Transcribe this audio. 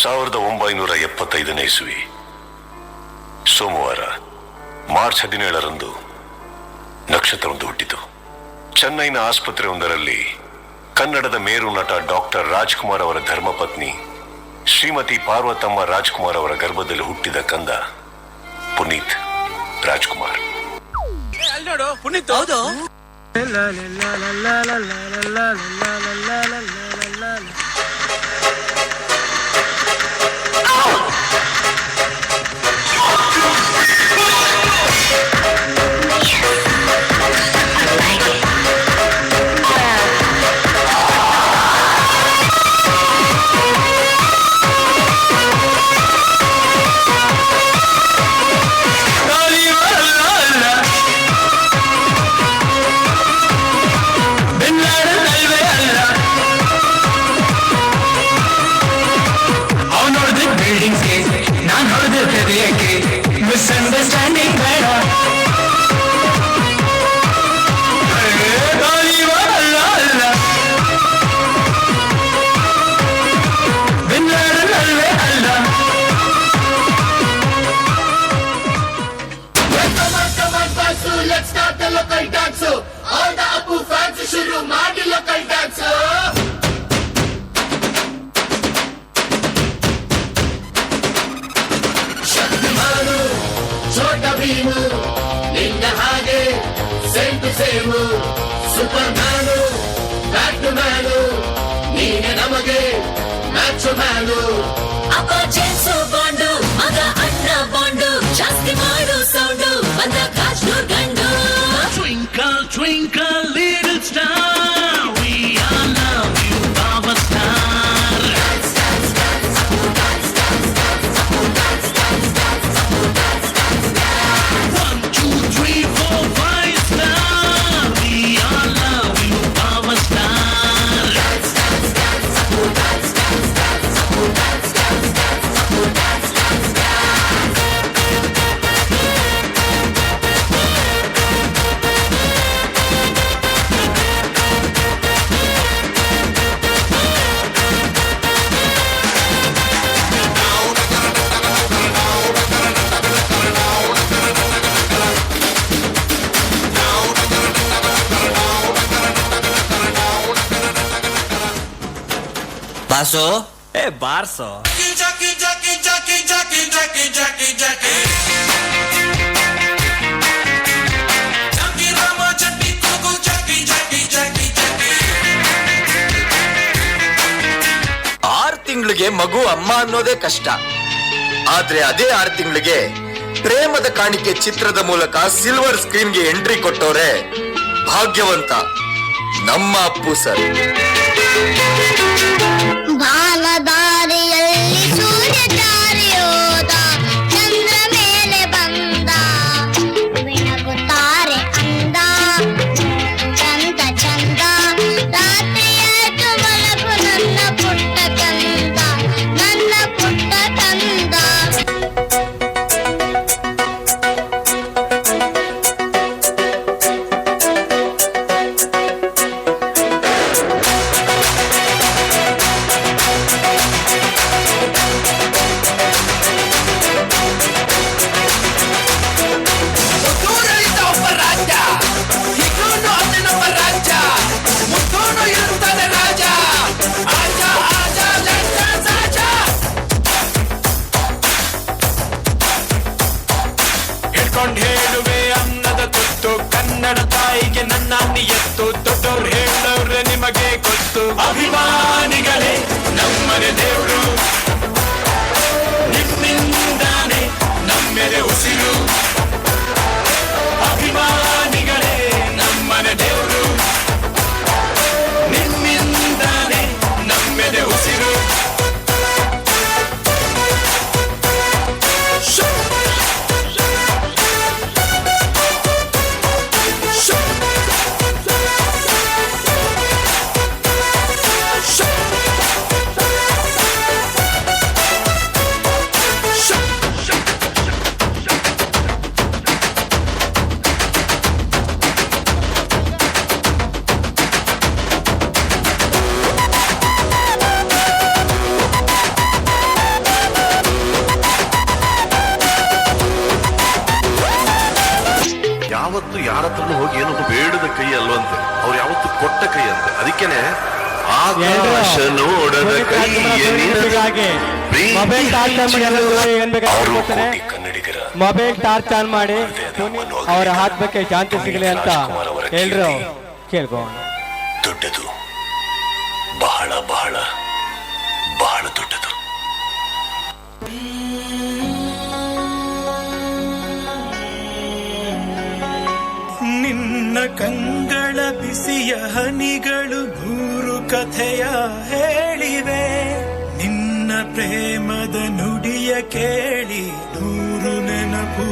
1975ನೇ ಇಸ್ವಿ ಸೋಮವಾರ ಮಾರ್ಚ್ 17ರಂದು ನಕ್ಷತ್ರವೊಂದು ಹುಟ್ಟಿತು. ಚೆನ್ನೈನ ಆಸ್ಪತ್ರೆಯೊಂದರಲ್ಲಿ ಕನ್ನಡದ ಮೇರು ನಟ ಡಾಕ್ಟರ್ ರಾಜ್ಕುಮಾರ್ ಅವರ ಧರ್ಮಪತ್ನಿ ಶ್ರೀಮತಿ ಪಾರ್ವತಮ್ಮ ರಾಜ್ಕುಮಾರ್ ಅವರ ಗರ್ಭದಲ್ಲಿ ಹುಟ್ಟಿದ ಕಂದ ಪುನೀತ್ ರಾಜ್ಕುಮಾರ್. ಪುನೀತ್ ಹೌದು. ಮಿಸ್ಅಂಡರ್ಸ್ಟ್ಯಾಂಡಿಂಗ್ ಬೇಡ. ಅಲ್ಲ ಬಿನ್ಲಾಡನ್ ಅಲ್ವೇ ಅಲ್ಲ. Let's start the local dance. All the Apu fans ಶುರು ಮಾಡಿ local dance. ಛೋಟ ಭೀಮು ನಿನ್ನ ಹಾಗೆ same to same. Superman batman ನೀನೆ ನಮಗೆ ಮ್ಯಾಚ್ ಮ್ಯಾನು. ಅಪ್ಪ ಜೇಮ್ಸು ಬಾಂಡು ಮಗ ಅಣ್ಣ ಬಾಂಡು ಜಾಸ್ತಿ ಮಾಡು ಸೌಂಡು ಬಂದ ಕಾಜ್ನೂರ್ ಗಂಡು. Twinkle twinkle little star we all love you our star. Dance dance dance Apu dance dance dance Apu dance dance dance Apu dance dance dance. 1 2 3 4 5 star we all love you our star. Dance dance dance Apu dance dance dance Apu dance dance dance Apu dance dance dance. ಬಾಸೋ ಬಾರ್ಸೋ. ತಿಂಗಳಿಗೆ ಮಗು ಅಮ್ಮ ಅನ್ನೋದೇ ಕಷ್ಟ. ಆದ್ರೆ ಅದೇ 6 ತಿಂಗಳಿಗೆ ಪ್ರೇಮದ ಕಾಣಿಕೆ ಚಿತ್ರದ ಮೂಲಕ ಸಿಲ್ವರ್ ಸ್ಕ್ರೀನ್ಗೆ ಎಂಟ್ರಿ ಕೊಟ್ಟೋರೆ ಭಾಗ್ಯವಂತ ನಮ್ಮ ಅಪ್ಪು ಸರ್. ಬಾಲದಾರಿಯಲ್ಲಿ ಸೂರ್ಯ ಜಾರಿಯೋದ ಚಂದ್ರ ಮೇಲೆ ಬಂದ ಬೆಳಗುತ್ತಾರೆ ಅಂದ ಚಂದ ಚಂದ ರಾತ್ರಿಯಾಯ್ತು ಮಲಗು ನನ್ನ ಪುಟ್ಟ ಕಂದ ನನ್ನ ಪುಟ್ಟ ಕಂದ. ಯಾರ ಹತ್ರನೂ ಹೋಗಿ ಏನೊಂದು ಬೇಡದ ಕೈ ಅಲ್ವಂತೆ, ಅವ್ರು ಯಾವತ್ತು ಕೊಟ್ಟ ಕೈ ಅಂತೆ. ಅದಕ್ಕೇನೆ ಆಕಾಶ ನೋಡದ ಕೈ ಮೊಬೈಲ್ ಟಾರ್ಚ್ ಆನ್ ಮಾಡಿ ಆರು ಕೋಟಿ ಕನ್ನಡಿಗರ ಮೊಬೈಲ್ ಟಾರ್ಚ್ ಆನ್ ಮಾಡಿ ಅವರ ಆತ್ಮಕ್ಕೆ ಶಾಂತಿ ಸಿಗಲಿ ಅಂತ ಎಲ್ರು ಕೇಳ್ಕೋಣ. ದೊಡ್ಡದು, ಬಹಳ ಬಹಳ ಬಹಳ ದೊಡ್ಡದು. ನಿನ್ನ ಕಂಗಳ ಬಿಸಿಯ ಹನಿಗಳು 100 ಕಥೆಯ ಹೇಳಿವೆ, ನಿನ್ನ ಪ್ರೇಮದ ನುಡಿಯ ಕೇಳಿ 100 ನೆನಪು